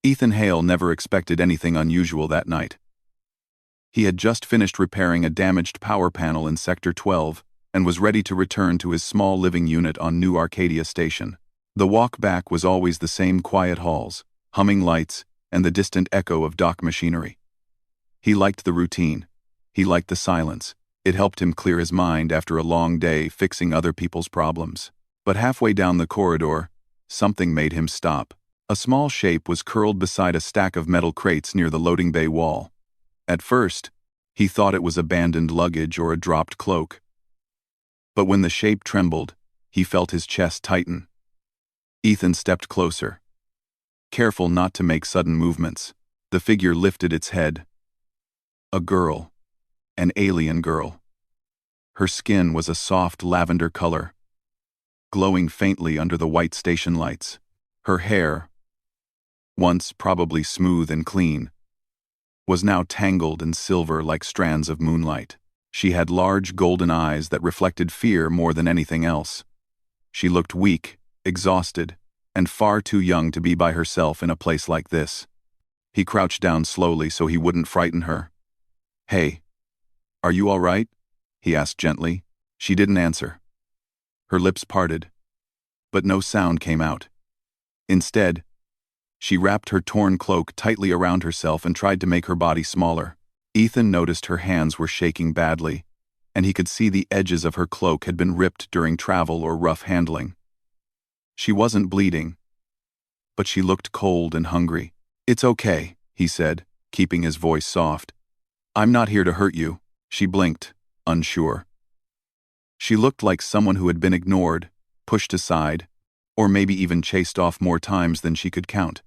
Ethan Hale never expected anything unusual that night. He had just finished repairing a damaged power panel in Sector 12 and was ready to return to his small living unit on New Arcadia Station. The walk back was always the same quiet halls, humming lights, and the distant echo of dock machinery. He liked the routine. He liked the silence. It helped him clear his mind after a long day fixing other people's problems. But halfway down the corridor, something made him stop. A small shape was curled beside a stack of metal crates near the loading bay wall. At first, he thought it was abandoned luggage or a dropped cloak. But when the shape trembled, he felt his chest tighten. Ethan stepped closer. Careful not to make sudden movements, the figure lifted its head. A girl. An alien girl. Her skin was a soft lavender color, glowing faintly under the white station lights. Her hair, once probably smooth and clean, was now tangled and silver like strands of moonlight. She had large golden eyes that reflected fear more than anything else. She looked weak, exhausted, and far too young to be by herself in a place like this. He crouched down slowly so he wouldn't frighten her. "Hey, are you all right?" he asked gently. She didn't answer. Her lips parted, but no sound came out. Instead, she wrapped her torn cloak tightly around herself and tried to make her body smaller. Ethan noticed her hands were shaking badly, and he could see the edges of her cloak had been ripped during travel or rough handling. She wasn't bleeding, but she looked cold and hungry. "It's okay," he said, keeping his voice soft. "I'm not here to hurt you." She blinked, unsure. She looked like someone who had been ignored, pushed aside, or maybe even chased off more times than she could count.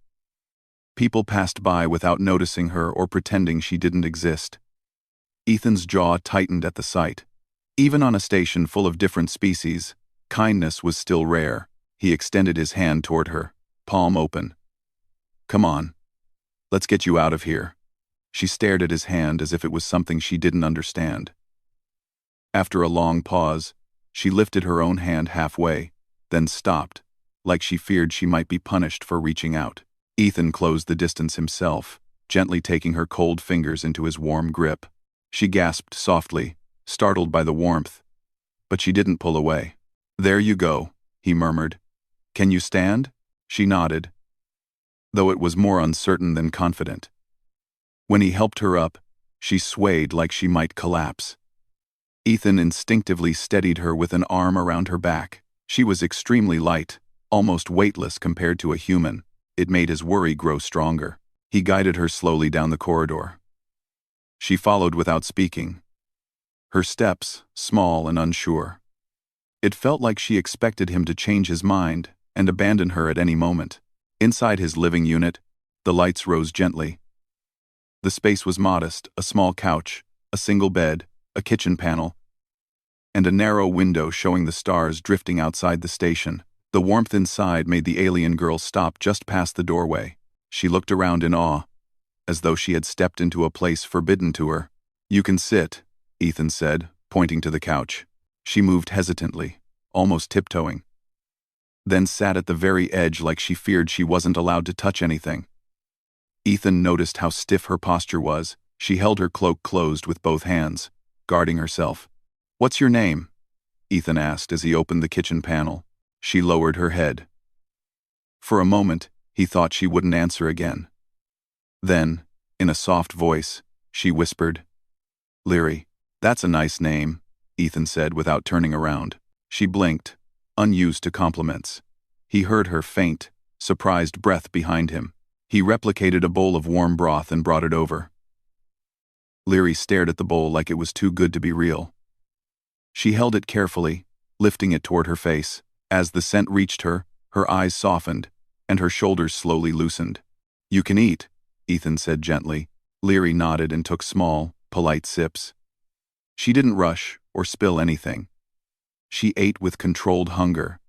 People passed by without noticing her or pretending she didn't exist. Ethan's jaw tightened at the sight. Even on a station full of different species, kindness was still rare. He extended his hand toward her, palm open. "Come on. Let's get you out of here." She stared at his hand as if it was something she didn't understand. After a long pause, she lifted her own hand halfway, then stopped, like she feared she might be punished for reaching out. Ethan closed the distance himself, gently taking her cold fingers into his warm grip. She gasped softly, startled by the warmth, but she didn't pull away. "There you go," he murmured. "Can you stand?" She nodded, though it was more uncertain than confident. When he helped her up, she swayed like she might collapse. Ethan instinctively steadied her with an arm around her back. She was extremely light, almost weightless compared to a human. It made his worry grow stronger. He guided her slowly down the corridor. She followed without speaking, her steps small and unsure. It felt like she expected him to change his mind and abandon her at any moment. Inside his living unit, the lights rose gently. The space was modest: a small couch, a single bed, a kitchen panel, and a narrow window showing the stars drifting outside the station. The warmth inside made the alien girl stop just past the doorway. She looked around in awe, as though she had stepped into a place forbidden to her. "You can sit," Ethan said, pointing to the couch. She moved hesitantly, almost tiptoeing, then sat at the very edge like she feared she wasn't allowed to touch anything. Ethan noticed how stiff her posture was. She held her cloak closed with both hands, guarding herself. "What's your name?" Ethan asked as he opened the kitchen panel. She lowered her head. For a moment, he thought she wouldn't answer again. Then, in a soft voice, she whispered, "Leary." "That's a nice name," Ethan said without turning around. She blinked, unused to compliments. He heard her faint, surprised breath behind him. He replicated a bowl of warm broth and brought it over. Leary stared at the bowl like it was too good to be real. She held it carefully, lifting it toward her face. As the scent reached her, her eyes softened, and her shoulders slowly loosened. "You can eat," Ethan said gently. Leary nodded and took small, polite sips. She didn't rush or spill anything. She ate with controlled hunger,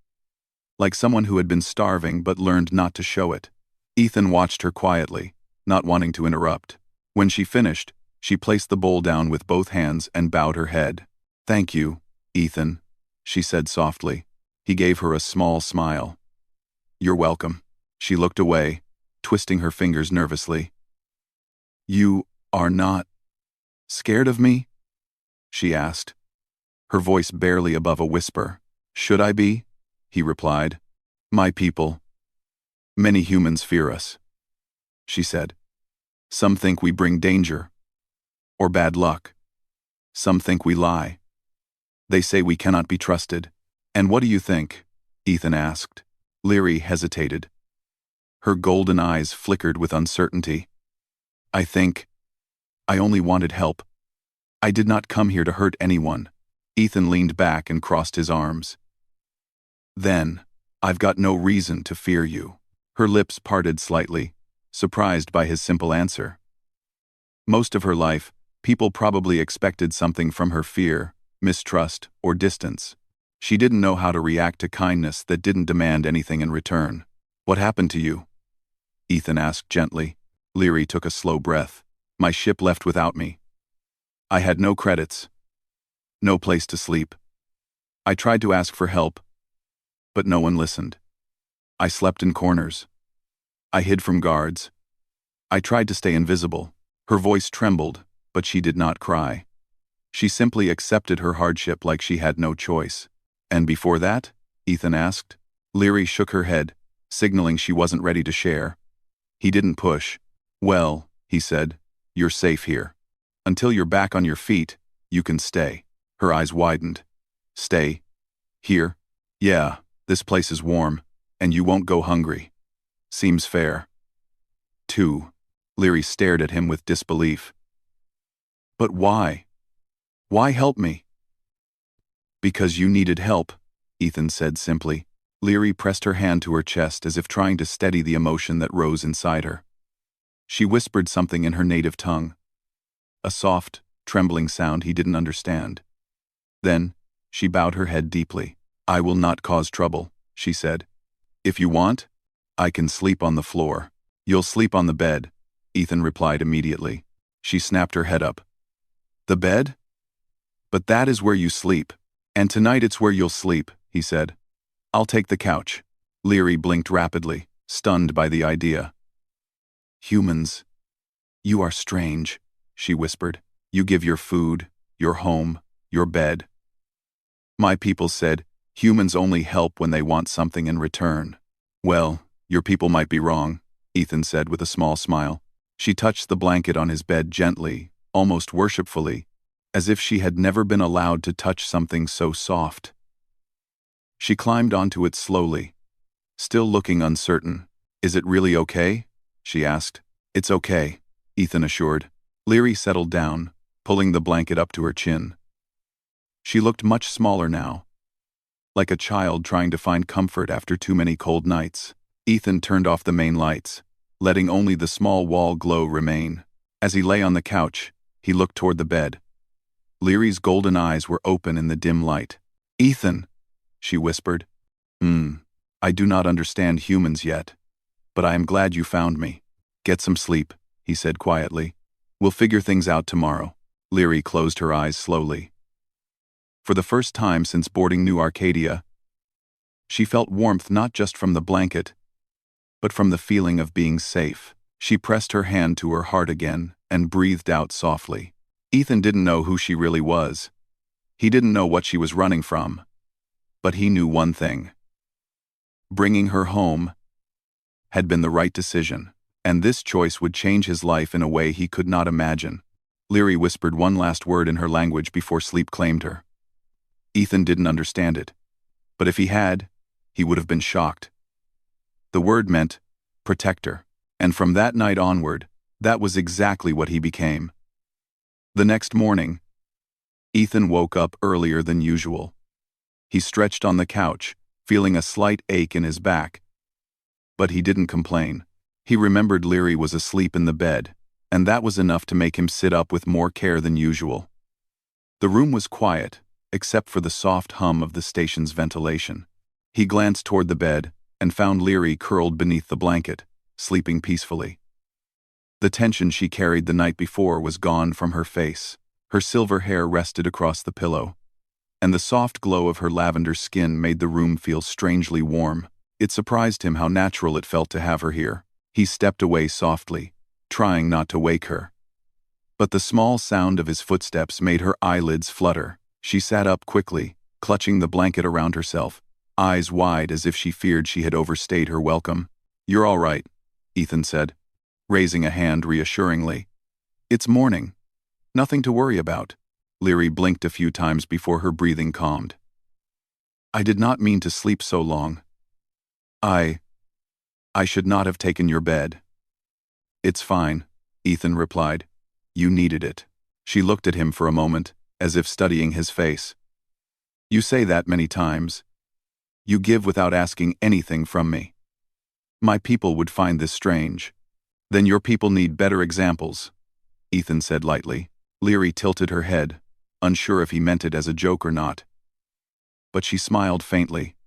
like someone who had been starving but learned not to show it. Ethan watched her quietly, not wanting to interrupt. When she finished, she placed the bowl down with both hands and bowed her head. "Thank you, Ethan," she said softly. He gave her a small smile. "You're welcome." She looked away, twisting her fingers nervously. "You are not scared of me?" she asked, her voice barely above a whisper. "Should I be?" he replied. "My people. Many humans fear us," she said. "Some think we bring danger or bad luck. Some think we lie. They say we cannot be trusted." "And what do you think?" Ethan asked. Leary hesitated. Her golden eyes flickered with uncertainty. "I think I only wanted help. I did not come here to hurt anyone." Ethan leaned back and crossed his arms. "Then, I've got no reason to fear you." Her lips parted slightly, surprised by his simple answer. Most of her life, people probably expected something from her: fear, mistrust, or distance. She didn't know how to react to kindness that didn't demand anything in return. "What happened to you?" Ethan asked gently. Leary took a slow breath. "My ship left without me. I had no credits. No place to sleep. I tried to ask for help, but no one listened. I slept in corners. I hid from guards. I tried to stay invisible." Her voice trembled, but she did not cry. She simply accepted her hardship like she had no choice. "And before that?" Ethan asked. Leary shook her head, signaling she wasn't ready to share. He didn't push. "Well," he said, "you're safe here. Until you're back on your feet, you can stay." Her eyes widened. "Stay? Here?" "Yeah, this place is warm, and you won't go hungry. Seems fair." "Two." Leary stared at him with disbelief. "But why? Why help me?" "Because you needed help," Ethan said simply. Leary pressed her hand to her chest as if trying to steady the emotion that rose inside her. She whispered something in her native tongue, a soft, trembling sound he didn't understand. Then, she bowed her head deeply. "I will not cause trouble," she said. "If you want, I can sleep on the floor." "You'll sleep on the bed," Ethan replied immediately. She snapped her head up. "The bed? But that is where you sleep. And tonight it's where you'll sleep," he said. "I'll take the couch." Leary blinked rapidly, stunned by the idea. "Humans, you are strange," she whispered. "You give your food, your home, your bed. My people said, humans only help when they want something in return." "Well, your people might be wrong," Ethan said with a small smile. She touched the blanket on his bed gently, almost worshipfully, as if she had never been allowed to touch something so soft. She climbed onto it slowly, still looking uncertain. "Is it really okay?" she asked. "It's okay," Ethan assured. Leary settled down, pulling the blanket up to her chin. She looked much smaller now, like a child trying to find comfort after too many cold nights. Ethan turned off the main lights, letting only the small wall glow remain. As he lay on the couch, he looked toward the bed. Leary's golden eyes were open in the dim light. "Ethan," she whispered. I do not understand humans yet, but I am glad you found me." "Get some sleep," he said quietly. "We'll figure things out tomorrow." Leary closed her eyes slowly. For the first time since boarding New Arcadia, she felt warmth not just from the blanket, but from the feeling of being safe. She pressed her hand to her heart again and breathed out softly. Ethan didn't know who she really was. He didn't know what she was running from. But he knew one thing. Bringing her home had been the right decision, and this choice would change his life in a way he could not imagine. Leary whispered one last word in her language before sleep claimed her. Ethan didn't understand it, but if he had, he would have been shocked. The word meant protector, and from that night onward, that was exactly what he became. The next morning, Ethan woke up earlier than usual. He stretched on the couch, feeling a slight ache in his back. But he didn't complain. He remembered Leary was asleep in the bed, and that was enough to make him sit up with more care than usual. The room was quiet, except for the soft hum of the station's ventilation. He glanced toward the bed and found Leary curled beneath the blanket, sleeping peacefully. The tension she carried the night before was gone from her face. Her silver hair rested across the pillow, and the soft glow of her lavender skin made the room feel strangely warm. It surprised him how natural it felt to have her here. He stepped away softly, trying not to wake her. But the small sound of his footsteps made her eyelids flutter. She sat up quickly, clutching the blanket around herself, eyes wide as if she feared she had overstayed her welcome. "You're all right," Ethan said, raising a hand reassuringly. "It's morning. Nothing to worry about." Leary blinked a few times before her breathing calmed. "I did not mean to sleep so long. I should not have taken your bed." "It's fine," Ethan replied. "You needed it." She looked at him for a moment, as if studying his face. "You say that many times. You give without asking anything from me. My people would find this strange." "Then your people need better examples," Ethan said lightly. Leary tilted her head, unsure if he meant it as a joke or not. But she smiled faintly,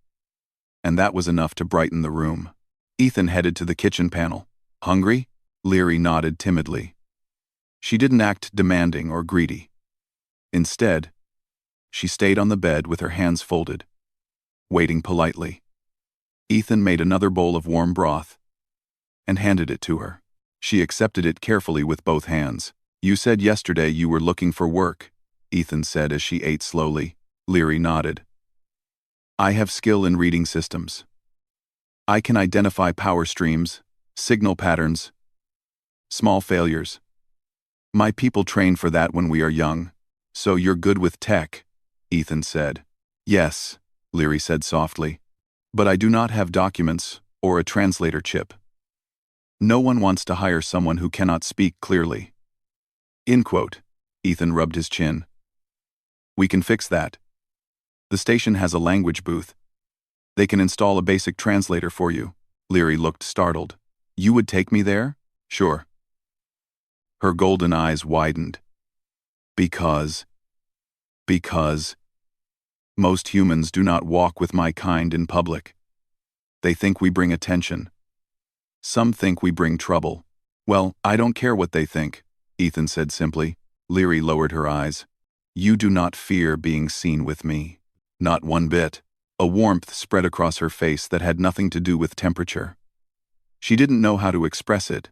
and that was enough to brighten the room. Ethan headed to the kitchen panel. "Hungry?" Leary nodded timidly. She didn't act demanding or greedy. Instead, she stayed on the bed with her hands folded, waiting politely. Ethan made another bowl of warm broth and handed it to her. She accepted it carefully with both hands. "You said yesterday you were looking for work," Ethan said as she ate slowly. Leary nodded. "I have skill in reading systems. I can identify power streams, signal patterns, small failures. My people train for that when we are young. So you're good with tech," Ethan said. "Yes," Leary said softly. "But I do not have documents or a translator chip. No one wants to hire someone who cannot speak clearly." End quote. Ethan rubbed his chin. "We can fix that. The station has a language booth. They can install a basic translator for you." Leary looked startled. "You would take me there?" "Sure." Her golden eyes widened. Because most humans do not walk with my kind in public. They think we bring attention. Some think we bring trouble." "Well, I don't care what they think," Ethan said simply. Leary lowered her eyes. "You do not fear being seen with me." "Not one bit." A warmth spread across her face that had nothing to do with temperature. She didn't know how to express it,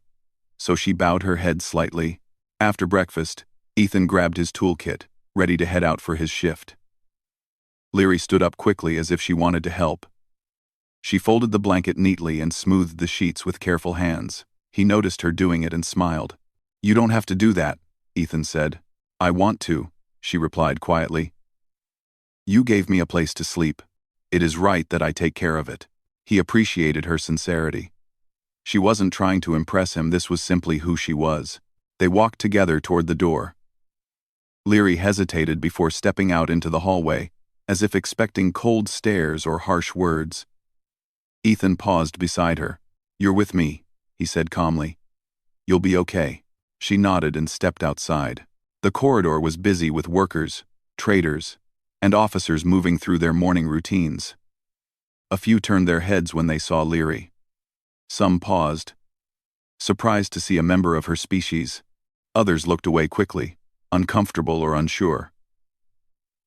so she bowed her head slightly. After breakfast, Ethan grabbed his toolkit, ready to head out for his shift. Leary stood up quickly as if she wanted to help. She folded the blanket neatly and smoothed the sheets with careful hands. He noticed her doing it and smiled. "You don't have to do that," Ethan said. "I want to," she replied quietly. "You gave me a place to sleep. It is right that I take care of it." He appreciated her sincerity. She wasn't trying to impress him, this was simply who she was. They walked together toward the door. Leary hesitated before stepping out into the hallway, as if expecting cold stares or harsh words. Ethan paused beside her. "You're with me," he said calmly. "You'll be okay." She nodded and stepped outside. The corridor was busy with workers, traders, and officers moving through their morning routines. A few turned their heads when they saw Leary. Some paused, surprised to see a member of her species. Others looked away quickly, uncomfortable or unsure.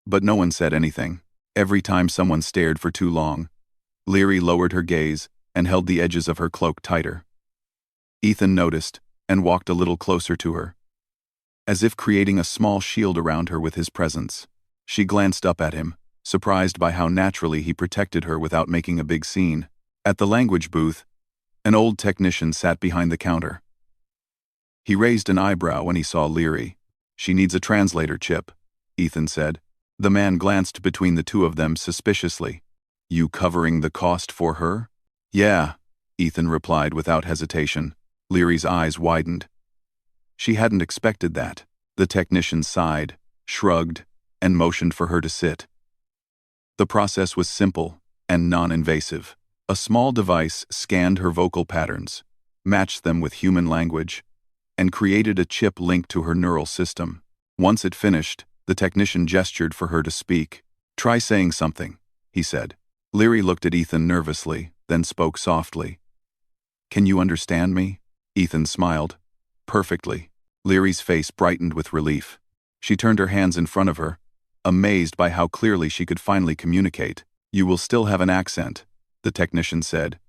But no one said anything. Every time someone stared for too long, Leary lowered her gaze and held the edges of her cloak tighter. Ethan noticed and walked a little closer to her, as if creating a small shield around her with his presence. She glanced up at him, surprised by how naturally he protected her without making a big scene. At the language booth, an old technician sat behind the counter. He raised an eyebrow when he saw Leary. "She needs a translator chip," Ethan said. The man glanced between the two of them suspiciously. "You covering the cost for her?" "Yeah," Ethan replied without hesitation. Leary's eyes widened. She hadn't expected that. The technician sighed, shrugged, and motioned for her to sit. The process was simple and non-invasive. A small device scanned her vocal patterns, matched them with human language, and created a chip linked to her neural system. Once it finished, the technician gestured for her to speak. "Try saying something," he said. Leary looked at Ethan nervously, then spoke softly. "Can you understand me?" Ethan smiled. "Perfectly." Leary's face brightened with relief. She turned her hands in front of her, amazed by how clearly she could finally communicate. "You will still have an accent," the technician said.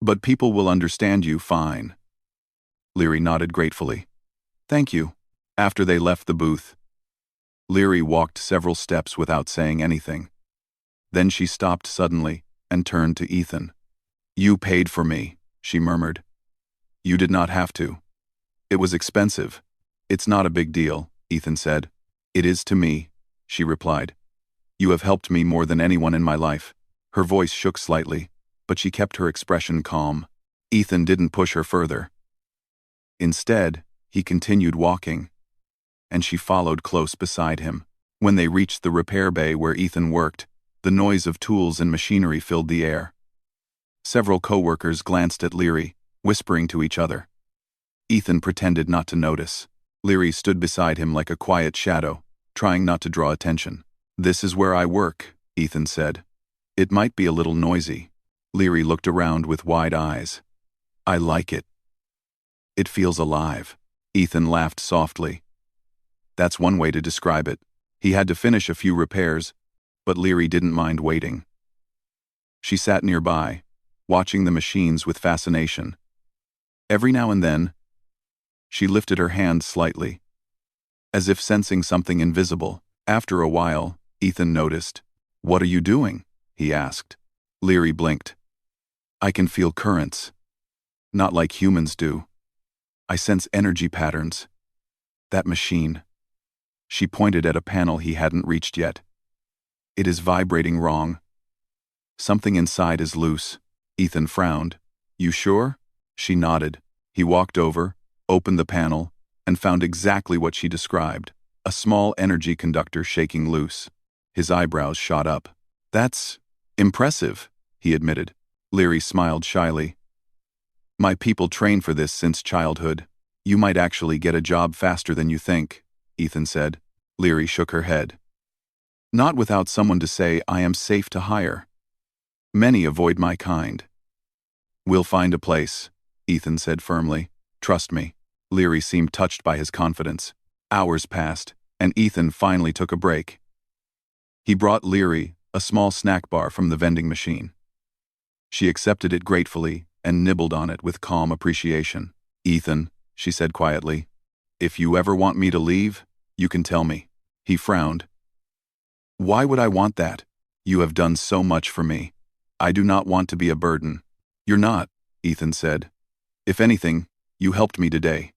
But people will understand you fine. Leary nodded gratefully. Thank you. After they left the booth, Leary walked several steps without saying anything. Then she stopped suddenly and turned to Ethan. You paid for me, she murmured. You did not have to. It was expensive. It's not a big deal, Ethan said. It is to me, she replied. You have helped me more than anyone in my life. Her voice shook slightly, but she kept her expression calm. Ethan didn't push her further. Instead, he continued walking, and she followed close beside him. When they reached the repair bay where Ethan worked, the noise of tools and machinery filled the air. Several co-workers glanced at Leary, whispering to each other. Ethan pretended not to notice. Leary stood beside him like a quiet shadow, trying not to draw attention. This is where I work, Ethan said. It might be a little noisy. Leary looked around with wide eyes. I like it. It feels alive. Ethan laughed softly. That's one way to describe it. He had to finish a few repairs, but Leary didn't mind waiting. She sat nearby, watching the machines with fascination. Every now and then, she lifted her hand slightly, as if sensing something invisible. After a while, Ethan noticed. What are you doing? He asked. Leary blinked. I can feel currents. Not like humans do. I sense energy patterns. That machine. She pointed at a panel he hadn't reached yet. It is vibrating wrong. Something inside is loose. Ethan frowned. You sure? She nodded. He walked over, opened the panel, and found exactly what she described. A small energy conductor shaking loose. His eyebrows shot up. That's impressive, he admitted. Leary smiled shyly. My people train for this since childhood. You might actually get a job faster than you think, Ethan said. Leary shook her head. Not without someone to say I am safe to hire. Many avoid my kind. We'll find a place, Ethan said firmly. Trust me. Leary seemed touched by his confidence. Hours passed, and Ethan finally took a break. He brought Leary a small snack bar from the vending machine. She accepted it gratefully and nibbled on it with calm appreciation. Ethan, she said quietly, if you ever want me to leave, you can tell me. He frowned. Why would I want that? You have done so much for me. I do not want to be a burden. You're not, Ethan said. If anything, you helped me today.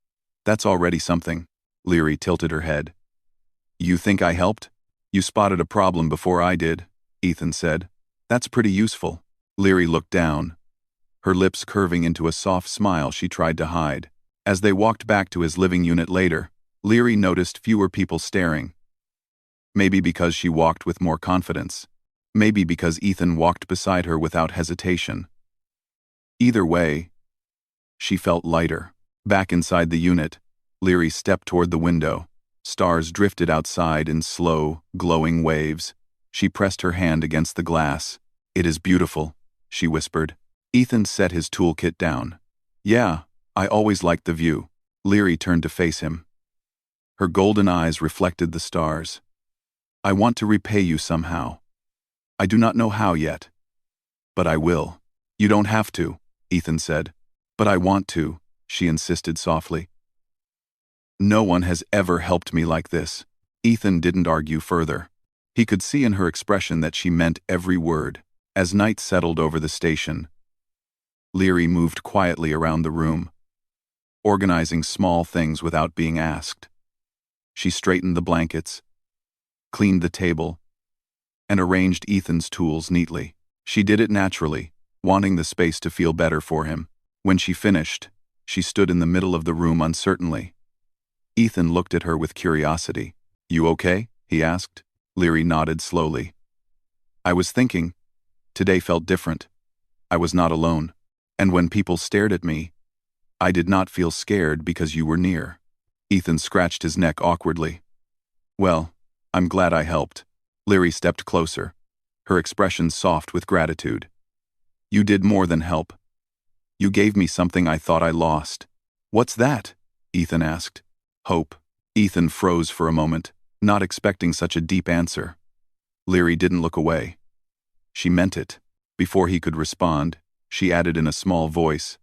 That's already something. Leary tilted her head. You think I helped? You spotted a problem before I did, Ethan said. That's pretty useful. Leary looked down, her lips curving into a soft smile she tried to hide. As they walked back to his living unit later, Leary noticed fewer people staring. Maybe because she walked with more confidence. Maybe because Ethan walked beside her without hesitation. Either way, she felt lighter. Back inside the unit, Leary stepped toward the window. Stars drifted outside in slow, glowing waves. She pressed her hand against the glass. It is beautiful, she whispered. Ethan set his toolkit down. Yeah, I always liked the view. Leary turned to face him. Her golden eyes reflected the stars. I want to repay you somehow. I do not know how yet. But I will. You don't have to, Ethan said. But I want to, she insisted softly. No one has ever helped me like this. Ethan didn't argue further. He could see in her expression that she meant every word. As night settled over the station, Leary moved quietly around the room, organizing small things without being asked. She straightened the blankets, cleaned the table, and arranged Ethan's tools neatly. She did it naturally, wanting the space to feel better for him. When she finished, she stood in the middle of the room uncertainly. Ethan looked at her with curiosity. You okay? He asked. Leary nodded slowly. I was thinking. Today felt different. I was not alone. And when people stared at me, I did not feel scared because you were near. Ethan scratched his neck awkwardly. Well, I'm glad I helped. Leary stepped closer, her expression soft with gratitude. You did more than help. You gave me something I thought I lost. What's that? Ethan asked. Hope. Ethan froze for a moment, not expecting such a deep answer. Leary didn't look away. She meant it. Before he could respond, she added in a small voice.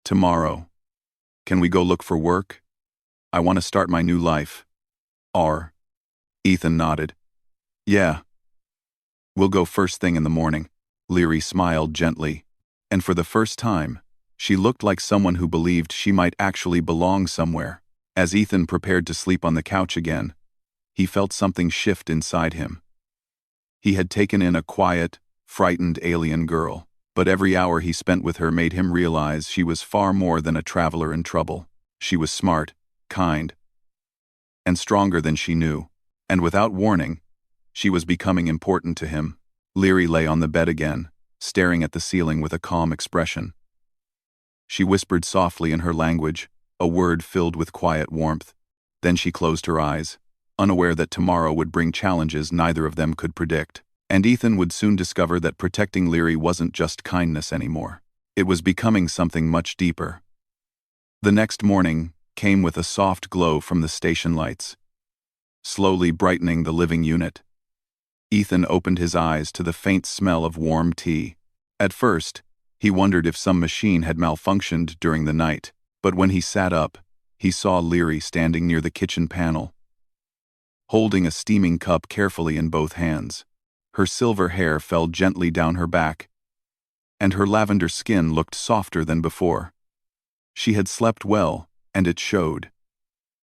Tomorrow. Can we go look for work? I want to start my new life. Ethan nodded. Yeah. We'll go first thing in the morning. Leary smiled gently, and for the first time, she looked like someone who believed she might actually belong somewhere. As Ethan prepared to sleep on the couch again, he felt something shift inside him. He had taken in a quiet, frightened alien girl, but every hour he spent with her made him realize she was far more than a traveler in trouble. She was smart, kind, and stronger than she knew, and without warning, she was becoming important to him. Leary lay on the bed again, staring at the ceiling with a calm expression. She whispered softly in her language, a word filled with quiet warmth. Then she closed her eyes, unaware that tomorrow would bring challenges neither of them could predict. And Ethan would soon discover that protecting Leary wasn't just kindness anymore. It was becoming something much deeper. The next morning came with a soft glow from the station lights, slowly brightening the living unit. Ethan opened his eyes to the faint smell of warm tea. At first, he wondered if some machine had malfunctioned during the night, but when he sat up, he saw Leary standing near the kitchen panel, holding a steaming cup carefully in both hands. Her silver hair fell gently down her back, and her lavender skin looked softer than before. She had slept well, and it showed.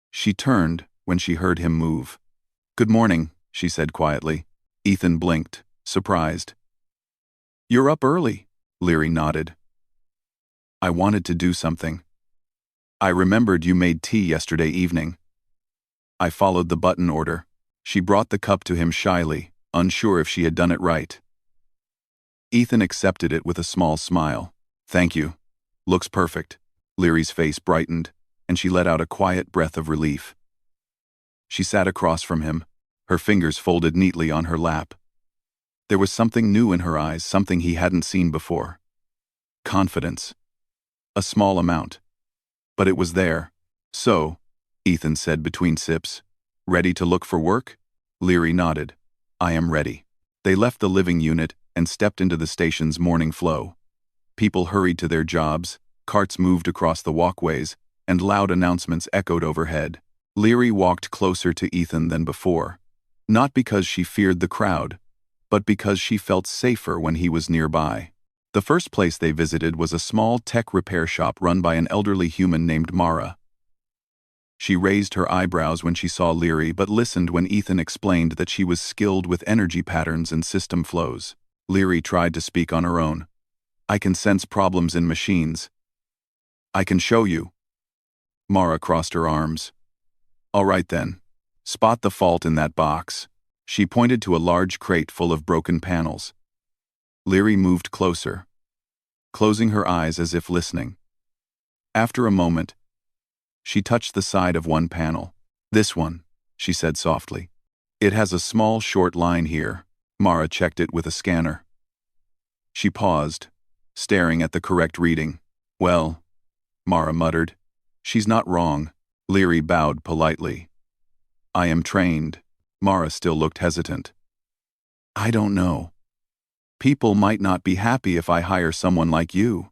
She turned when she heard him move. "Good morning," she said quietly. Ethan blinked, surprised. "You're up early," Leary nodded. "I wanted to do something. I remembered you made tea yesterday evening." I followed the button order. She brought the cup to him shyly, unsure if she had done it right. Ethan accepted it with a small smile. "Thank you. Looks perfect." Leary's face brightened, and she let out a quiet breath of relief. She sat across from him, her fingers folded neatly on her lap. There was something new in her eyes, something he hadn't seen before. Confidence. A small amount. But it was there. "So," Ethan said between sips, "ready to look for work?" Leary nodded. "I am ready." They left the living unit and stepped into the station's morning flow. People hurried to their jobs, carts moved across the walkways, and loud announcements echoed overhead. Leary walked closer to Ethan than before, not because she feared the crowd, but because she felt safer when he was nearby. The first place they visited was a small tech repair shop run by an elderly human named Mara. She raised her eyebrows when she saw Leary but listened when Ethan explained that she was skilled with energy patterns and system flows. Leary tried to speak on her own. "I can sense problems in machines. I can show you." Mara crossed her arms. "All right then. Spot the fault in that box." She pointed to a large crate full of broken panels. Leary moved closer, closing her eyes as if listening. After a moment, she touched the side of one panel. "This one," she said softly. "It has a small short line here." Mara checked it with a scanner. She paused, staring at the correct reading. "Well," Mara muttered, "she's not wrong." Leary bowed politely. "I am trained." Mara still looked hesitant. "I don't know. People might not be happy if I hire someone like you."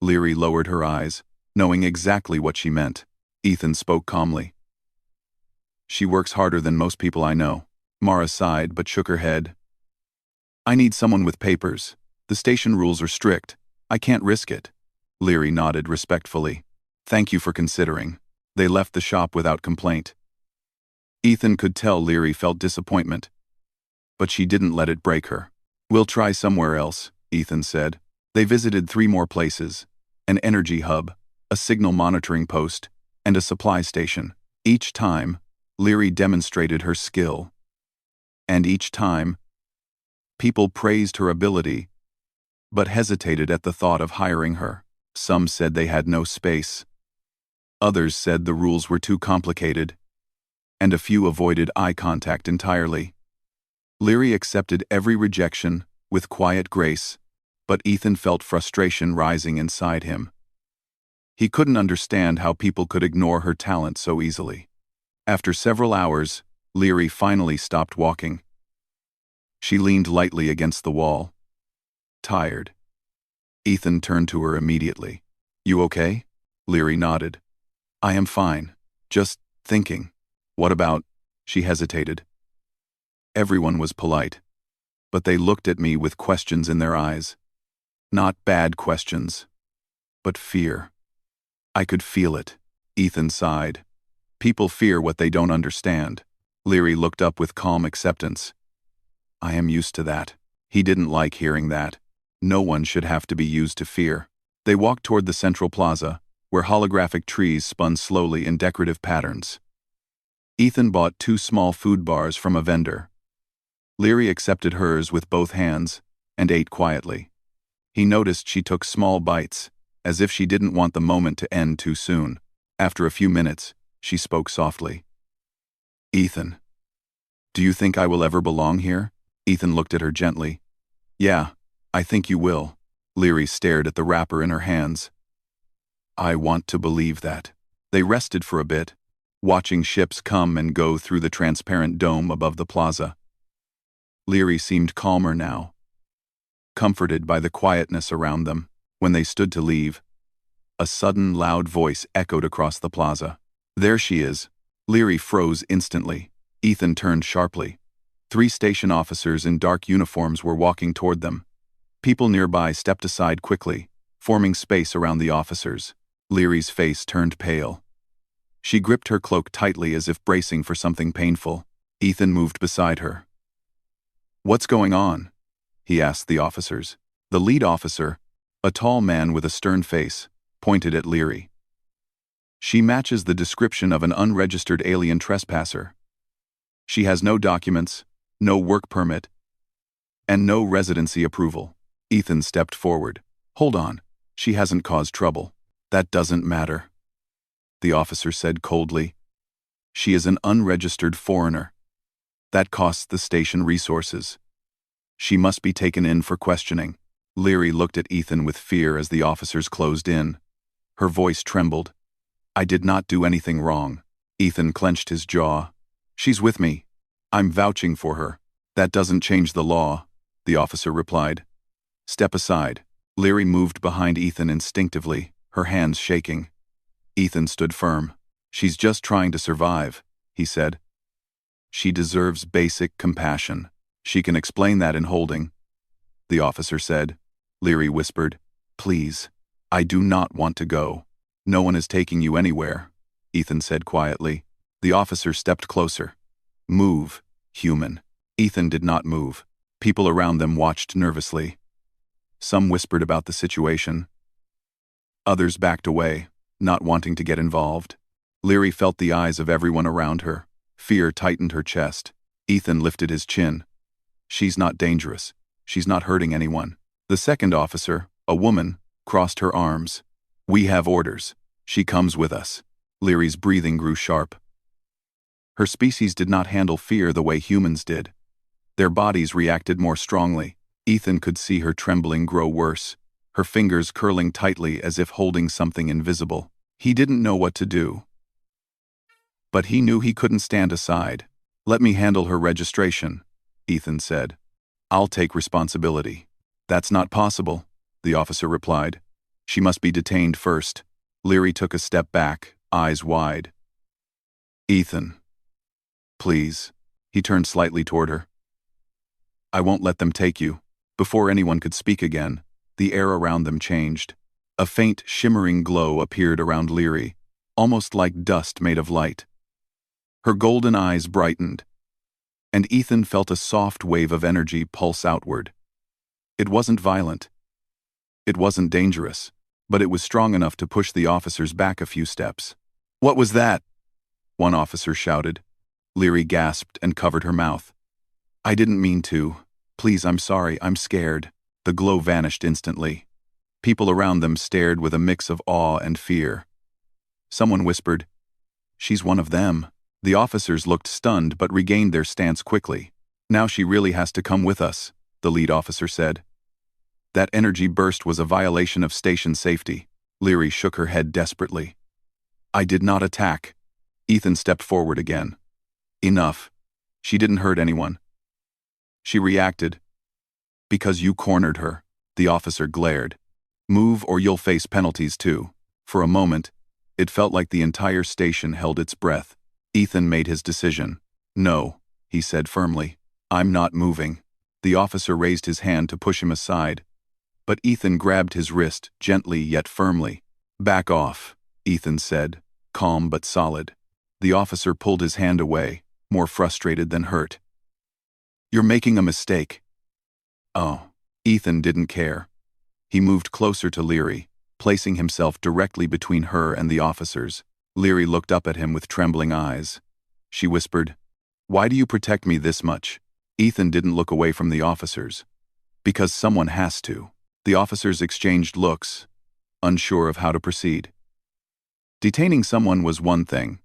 Leary lowered her eyes, knowing exactly what she meant. Ethan spoke calmly. "She works harder than most people I know." Mara sighed but shook her head. "I need someone with papers. The station rules are strict. I can't risk it." Leary nodded respectfully. "Thank you for considering." They left the shop without complaint. Ethan could tell Leary felt disappointment, but she didn't let it break her. "We'll try somewhere else," Ethan said. They visited 3 more places: an energy hub, a signal monitoring post, and a supply station. Each time, Leary demonstrated her skill. And each time, people praised her ability, but hesitated at the thought of hiring her. Some said they had no space. Others said the rules were too complicated, and a few avoided eye contact entirely. Leary accepted every rejection with quiet grace, but Ethan felt frustration rising inside him. He couldn't understand how people could ignore her talent so easily. After several hours, Leary finally stopped walking. She leaned lightly against the wall. Tired. Ethan turned to her immediately. You okay? Leary nodded. I am fine. Just thinking. What about? She hesitated. Everyone was polite, but they looked at me with questions in their eyes. Not bad questions, but fear. I could feel it. Ethan sighed. People fear what they don't understand. Leary looked up with calm acceptance. I am used to that. He didn't like hearing that. No one should have to be used to fear. They walked toward the central plaza, where holographic trees spun slowly in decorative patterns. Ethan bought 2 small food bars from a vendor. Leary accepted hers with both hands and ate quietly. He noticed she took small bites, as if she didn't want the moment to end too soon. After a few minutes, she spoke softly. Ethan, do you think I will ever belong here? Ethan looked at her gently. Yeah, I think you will. Leary stared at the wrapper in her hands. I want to believe that. They rested for a bit, watching ships come and go through the transparent dome above the plaza. Leary seemed calmer now, comforted by the quietness around them. When they stood to leave, a sudden loud voice echoed across the plaza. There she is. Leary froze instantly. Ethan turned sharply. 3 station officers in dark uniforms were walking toward them. People nearby stepped aside quickly, forming space around the officers. Leary's face turned pale. She gripped her cloak tightly as if bracing for something painful. Ethan moved beside her. What's going on? He asked the officers. The lead officer, a tall man with a stern face, pointed at Leary. She matches the description of an unregistered alien trespasser. She has no documents, no work permit, and no residency approval. Ethan stepped forward. Hold on, she hasn't caused trouble. That doesn't matter, the officer said coldly. She is an unregistered foreigner. That costs the station resources. She must be taken in for questioning. Leary looked at Ethan with fear as the officers closed in. Her voice trembled. I did not do anything wrong. Ethan clenched his jaw. She's with me. I'm vouching for her. That doesn't change the law, the officer replied. Step aside. Leary moved behind Ethan instinctively, her hands shaking. Ethan stood firm. She's just trying to survive, he said. She deserves basic compassion. She can explain that in holding, the officer said. Leary whispered, Please, I do not want to go. No one is taking you anywhere, Ethan said quietly. The officer stepped closer. Move, human. Ethan did not move. People around them watched nervously. Some whispered about the situation. Others backed away, not wanting to get involved. Leary felt the eyes of everyone around her. Fear tightened her chest. Ethan lifted his chin. She's not dangerous. She's not hurting anyone. The second officer, a woman, crossed her arms. We have orders. She comes with us. Leary's breathing grew sharp. Her species did not handle fear the way humans did. Their bodies reacted more strongly. Ethan could see her trembling grow worse, her fingers curling tightly as if holding something invisible. He didn't know what to do. But he knew he couldn't stand aside. Let me handle her registration, Ethan said. I'll take responsibility. That's not possible, the officer replied. She must be detained first. Leary took a step back, eyes wide. Ethan. Please. He turned slightly toward her. I won't let them take you. Before anyone could speak again, the air around them changed. A faint, shimmering glow appeared around Leary, almost like dust made of light. Her golden eyes brightened, and Ethan felt a soft wave of energy pulse outward. It wasn't violent. It wasn't dangerous, but it was strong enough to push the officers back a few steps. What was that? One officer shouted. Leary gasped and covered her mouth. I didn't mean to. Please, I'm sorry, I'm scared. The glow vanished instantly. People around them stared with a mix of awe and fear. Someone whispered, She's one of them. The officers looked stunned but regained their stance quickly. Now she really has to come with us, the lead officer said. That energy burst was a violation of station safety. Leary shook her head desperately. I did not attack. Ethan stepped forward again. Enough. She didn't hurt anyone. She reacted. Because you cornered her, the officer glared. Move or you'll face penalties too. For a moment, it felt like the entire station held its breath. Ethan made his decision. No, he said firmly. I'm not moving. The officer raised his hand to push him aside, but Ethan grabbed his wrist gently yet firmly. Back off, Ethan said, calm but solid. The officer pulled his hand away, more frustrated than hurt. You're making a mistake. Oh, Ethan didn't care. He moved closer to Leary, placing himself directly between her and the officers. Leary looked up at him with trembling eyes. She whispered, "Why do you protect me this much?" Ethan didn't look away from the officers. Because someone has to. The officers exchanged looks, unsure of how to proceed. Detaining someone was one thing.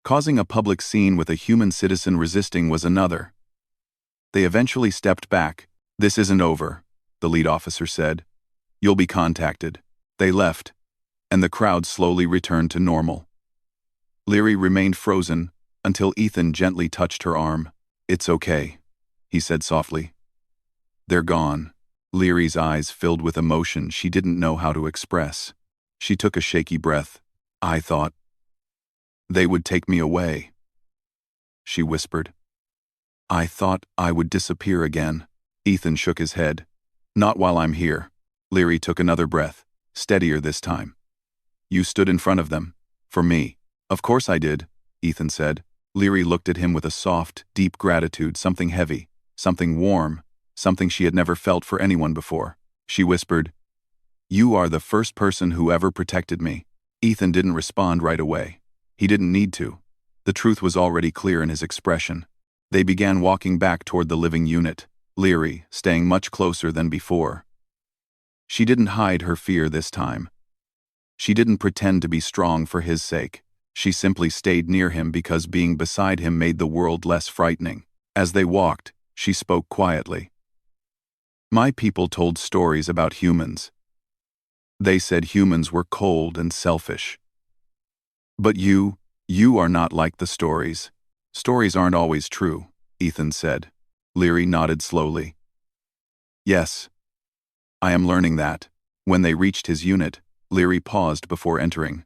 Causing a public scene with a human citizen resisting was another. They eventually stepped back. "This isn't over," the lead officer said. "You'll be contacted." They left, and the crowd slowly returned to normal. Leary remained frozen until Ethan gently touched her arm. "It's okay," he said softly. "They're gone." Leary's eyes filled with emotion she didn't know how to express. She took a shaky breath. "I thought they would take me away," she whispered. "I thought I would disappear again." Ethan shook his head. "Not while I'm here." Leary took another breath, steadier this time. "You stood in front of them. For me." "Of course I did," Ethan said. Leary looked at him with a soft, deep gratitude, something heavy, something warm, something she had never felt for anyone before. She whispered, "You are the first person who ever protected me." Ethan didn't respond right away. He didn't need to. The truth was already clear in his expression. They began walking back toward the living unit, Leary staying much closer than before. She didn't hide her fear this time. She didn't pretend to be strong for his sake. She simply stayed near him because being beside him made the world less frightening. As they walked, she spoke quietly. "My people told stories about humans. They said humans were cold and selfish. But you are not like the stories." "Stories aren't always true," Ethan said. Leary nodded slowly. "Yes, I am learning that." When they reached his unit, Leary paused before entering.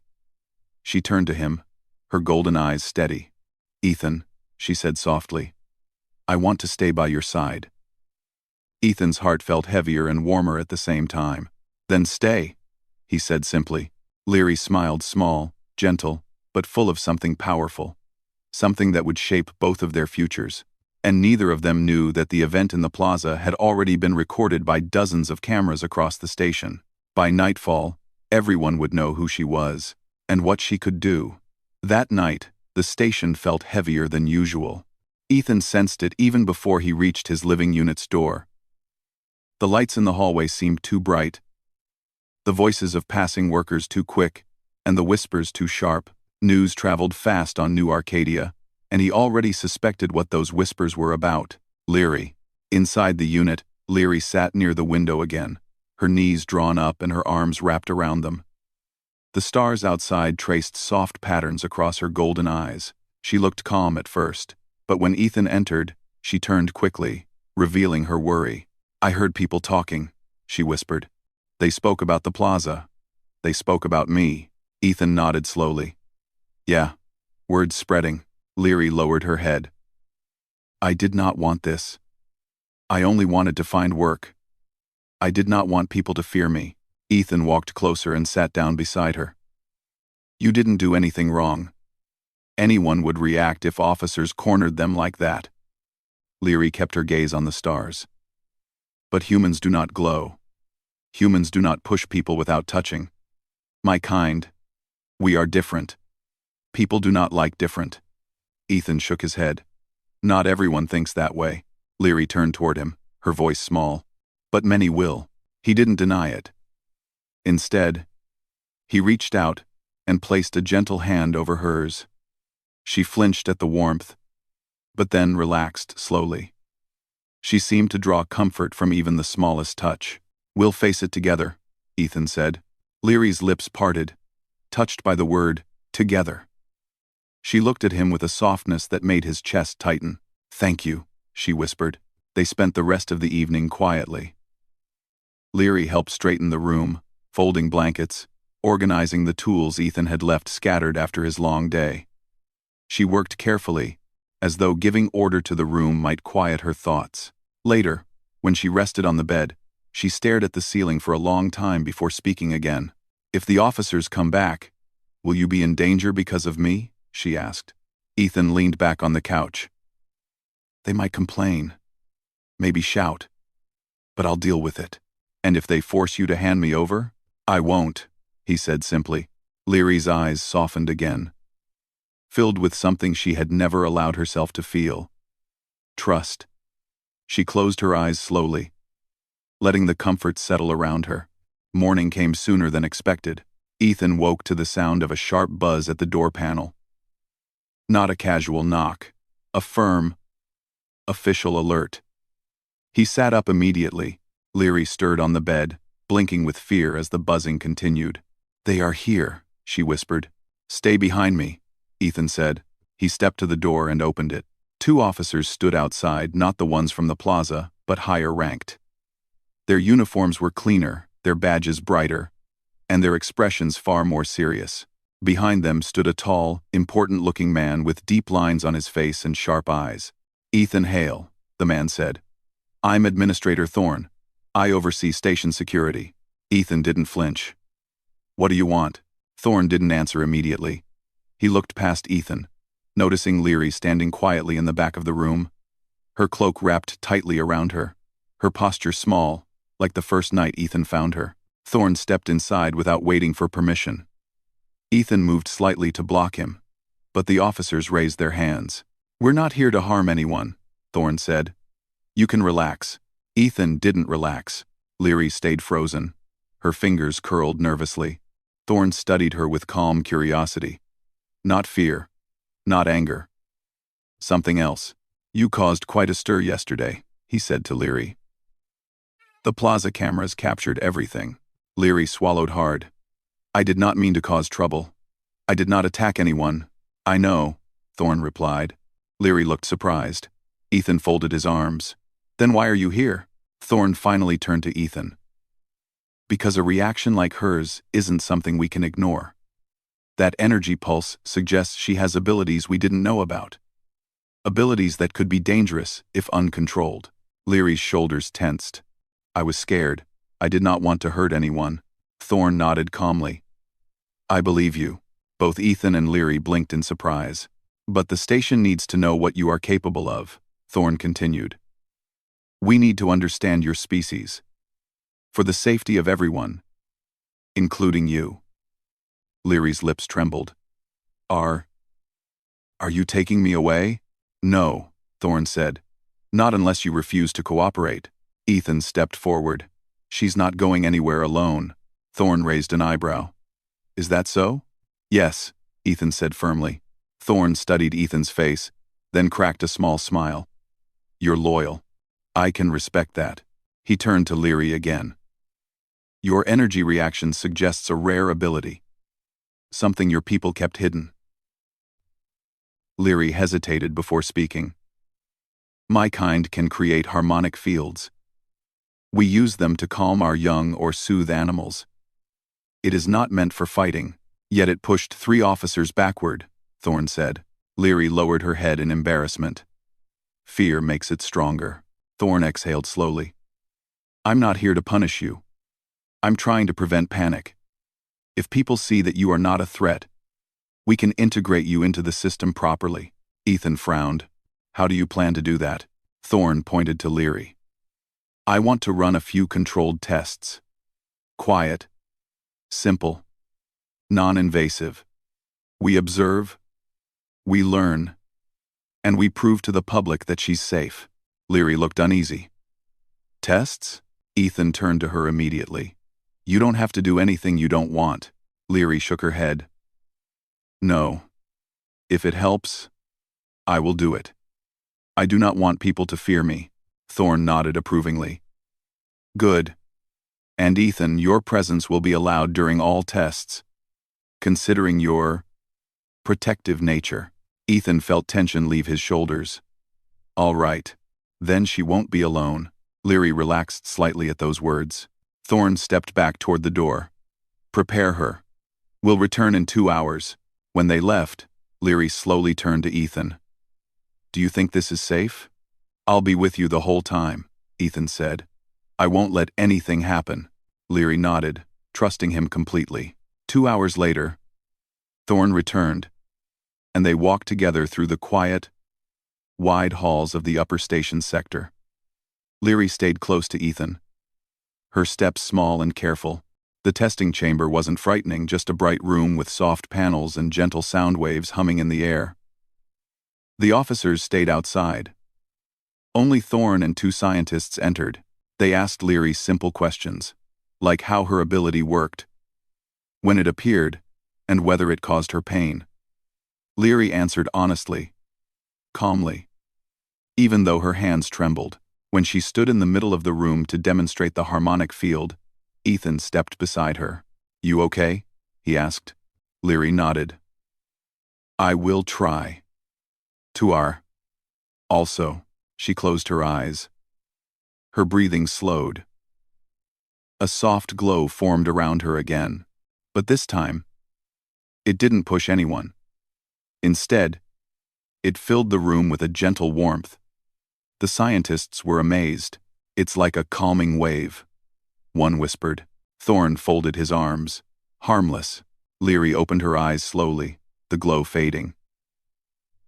She turned to him, her golden eyes steady. "Ethan," she said softly, "I want to stay by your side." Ethan's heart felt heavier and warmer at the same time. "Then stay," he said simply. Leary smiled, small, gentle, but full of something powerful. Something that would shape both of their futures. And neither of them knew that the event in the plaza had already been recorded by dozens of cameras across the station. By nightfall, everyone would know who she was, and what she could do. That night, the station felt heavier than usual. Ethan sensed it even before he reached his living unit's door. The lights in the hallway seemed too bright, the voices of passing workers too quick, and the whispers too sharp. News traveled fast on New Arcadia, and he already suspected what those whispers were about. Leary. Inside the unit, Leary sat near the window again, her knees drawn up and her arms wrapped around them. The stars outside traced soft patterns across her golden eyes. She looked calm at first, but when Ethan entered, she turned quickly, revealing her worry. "I heard people talking," she whispered. "They spoke about the plaza. They spoke about me." Ethan nodded slowly. "Yeah, word's spreading." Leary lowered her head. "I did not want this. I only wanted to find work. I did not want people to fear me." Ethan walked closer and sat down beside her. "You didn't do anything wrong. Anyone would react if officers cornered them like that." Leary kept her gaze on the stars. "But humans do not glow. Humans do not push people without touching. My kind, we are different. People do not like different." Ethan shook his head. "Not everyone thinks that way." Leary turned toward him, her voice small. "But many will." He didn't deny it. Instead, he reached out and placed a gentle hand over hers. She flinched at the warmth, but then relaxed slowly. She seemed to draw comfort from even the smallest touch. "We'll face it together," Ethan said. Leary's lips parted, touched by the word, "together." She looked at him with a softness that made his chest tighten. "Thank you," she whispered. They spent the rest of the evening quietly. Leary helped straighten the room, folding blankets, organizing the tools Ethan had left scattered after his long day. She worked carefully, as though giving order to the room might quiet her thoughts. Later, when she rested on the bed, she stared at the ceiling for a long time before speaking again. "If the officers come back, will you be in danger because of me?" she asked. Ethan leaned back on the couch. "They might complain, maybe shout, but I'll deal with it. And if they force you to hand me over, I won't," he said simply. Leary's eyes softened again, filled with something she had never allowed herself to feel: trust. She closed her eyes slowly, letting the comfort settle around her. Morning came sooner than expected. Ethan woke to the sound of a sharp buzz at the door panel. Not a casual knock, a firm, official alert. He sat up immediately. Leary stirred on the bed, blinking with fear as the buzzing continued. "They are here," she whispered. "Stay behind me," Ethan said. He stepped to the door and opened it. 2 officers stood outside, not the ones from the plaza, but higher ranked. Their uniforms were cleaner, their badges brighter, and their expressions far more serious. Behind them stood a tall, important-looking man with deep lines on his face and sharp eyes. "Ethan Hale," the man said. "I'm Administrator Thorne. I oversee station security." Ethan didn't flinch. "What do you want?" Thorne didn't answer immediately. He looked past Ethan, noticing Leary standing quietly in the back of the room, her cloak wrapped tightly around her, her posture small, like the first night Ethan found her. Thorne stepped inside without waiting for permission. Ethan moved slightly to block him, but the officers raised their hands. "We're not here to harm anyone," Thorne said. "You can relax." Ethan didn't relax. Leary stayed frozen, her fingers curled nervously. Thorne studied her with calm curiosity. Not fear, not anger. Something else. "You caused quite a stir yesterday," he said to Leary. "The plaza cameras captured everything." Leary swallowed hard. "I did not mean to cause trouble. I did not attack anyone." "I know," Thorne replied. Leary looked surprised. Ethan folded his arms. "Then why are you here?" Thorne finally turned to Ethan. "Because a reaction like hers isn't something we can ignore. That energy pulse suggests she has abilities we didn't know about. Abilities that could be dangerous if uncontrolled." Leary's shoulders tensed. "I was scared. I did not want to hurt anyone." Thorne nodded calmly. "I believe you." Both Ethan and Leary blinked in surprise. "But the station needs to know what you are capable of," Thorne continued. "We need to understand your species. For the safety of everyone, including you." Leary's lips trembled. Are you taking me away?" "No," Thorne said. "Not unless you refuse to cooperate." Ethan stepped forward. "She's not going anywhere alone." Thorne raised an eyebrow. "Is that so?" "Yes," Ethan said firmly. Thorne studied Ethan's face, then cracked a small smile. "You're loyal. I can respect that." He turned to Leary again. "Your energy reaction suggests a rare ability. Something your people kept hidden." Leary hesitated before speaking. "My kind can create harmonic fields. We use them to calm our young or soothe animals. It is not meant for fighting." "Yet it pushed 3 officers backward," Thorne said. Leary lowered her head in embarrassment. "Fear makes it stronger." Thorne exhaled slowly. "I'm not here to punish you. I'm trying to prevent panic. If people see that you are not a threat, we can integrate you into the system properly." Ethan frowned. "How do you plan to do that?" Thorne pointed to Leary. "I want to run a few controlled tests. Quiet, simple, non-invasive. We observe, we learn, and we prove to the public that she's safe." Leary looked uneasy. "Tests?" Ethan turned to her immediately. "You don't have to do anything you don't want." Leary shook her head. "No. If it helps, I will do it. I do not want people to fear me." Thorne nodded approvingly. "Good. And Ethan, your presence will be allowed during all tests, considering your protective nature." Ethan felt tension leave his shoulders. "All right. Then she won't be alone." Leary relaxed slightly at those words. Thorn stepped back toward the door. Prepare her. We'll return in 2 hours. When they left, Leary slowly turned to Ethan. Do you think this is safe? I'll be with you the whole time, Ethan said. I won't let anything happen. Leary nodded, trusting him completely. 2 hours later, Thorn returned, and they walked together through the quiet, wide halls of the upper station sector. Leary stayed close to Ethan, her steps small and careful. The testing chamber wasn't frightening, just a bright room with soft panels and gentle sound waves humming in the air. The officers stayed outside. Only Thorn and 2 scientists entered. They asked Leary simple questions, like how her ability worked, when it appeared, and whether it caused her pain. Leary answered honestly, calmly, even though her hands trembled. When she stood in the middle of the room to demonstrate the harmonic field, Ethan stepped beside her. You okay? He asked. Leary nodded. I will try. Also, she closed her eyes. Her breathing slowed. A soft glow formed around her again, but this time, it didn't push anyone. Instead, it filled the room with a gentle warmth. The scientists were amazed. It's like a calming wave, one whispered. Thorn folded his arms. Harmless. Leary opened her eyes slowly, the glow fading.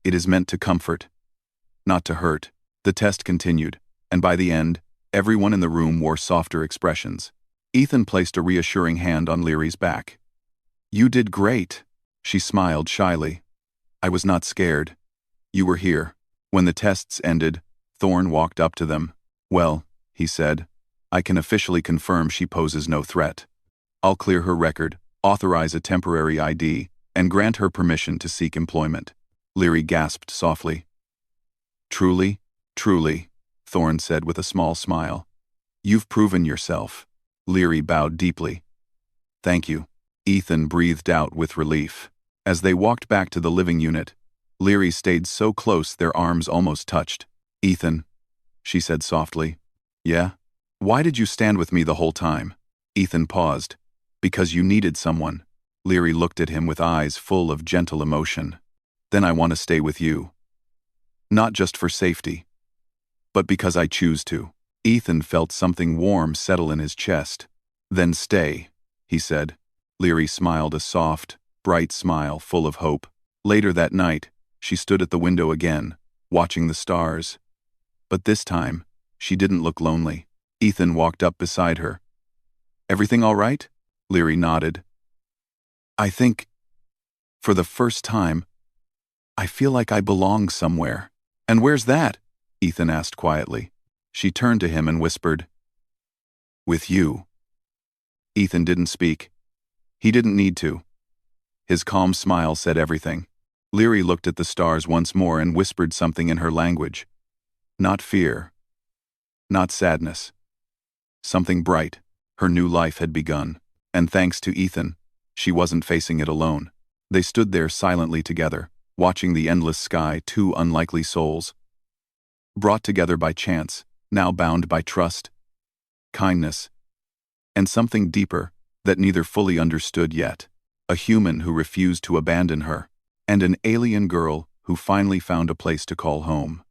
It is meant to comfort, not to hurt. The test continued, and by the end, everyone in the room wore softer expressions. Ethan placed a reassuring hand on Leary's back. You did great. She smiled shyly. I was not scared. You were here. When the tests ended, Thorn walked up to them. Well, he said, I can officially confirm she poses no threat. I'll clear her record, authorize a temporary ID, and grant her permission to seek employment. Leary gasped softly. Truly, truly, Thorn said with a small smile. You've proven yourself. Leary bowed deeply. Thank you. Ethan breathed out with relief. As they walked back to the living unit, Leary stayed so close their arms almost touched. Ethan, she said softly. Yeah? Why did you stand with me the whole time? Ethan paused. Because you needed someone. Leary looked at him with eyes full of gentle emotion. Then I want to stay with you. Not just for safety, but because I choose to. Ethan felt something warm settle in his chest. Then stay, he said. Leary smiled a soft, bright smile full of hope. Later that night, she stood at the window again, watching the stars. But this time, she didn't look lonely. Ethan walked up beside her. Everything all right? Leary nodded. I think, for the first time, I feel like I belong somewhere. And where's that? Ethan asked quietly. She turned to him and whispered, with you. Ethan didn't speak. He didn't need to. His calm smile said everything. Leary looked at the stars once more and whispered something in her language. Not fear. Not sadness. Something bright. Her new life had begun. And thanks to Ethan, she wasn't facing it alone. They stood there silently together, watching the endless sky, 2 unlikely souls, brought together by chance, now bound by trust, kindness, and something deeper that neither fully understood yet. A human who refused to abandon her, and an alien girl who finally found a place to call home.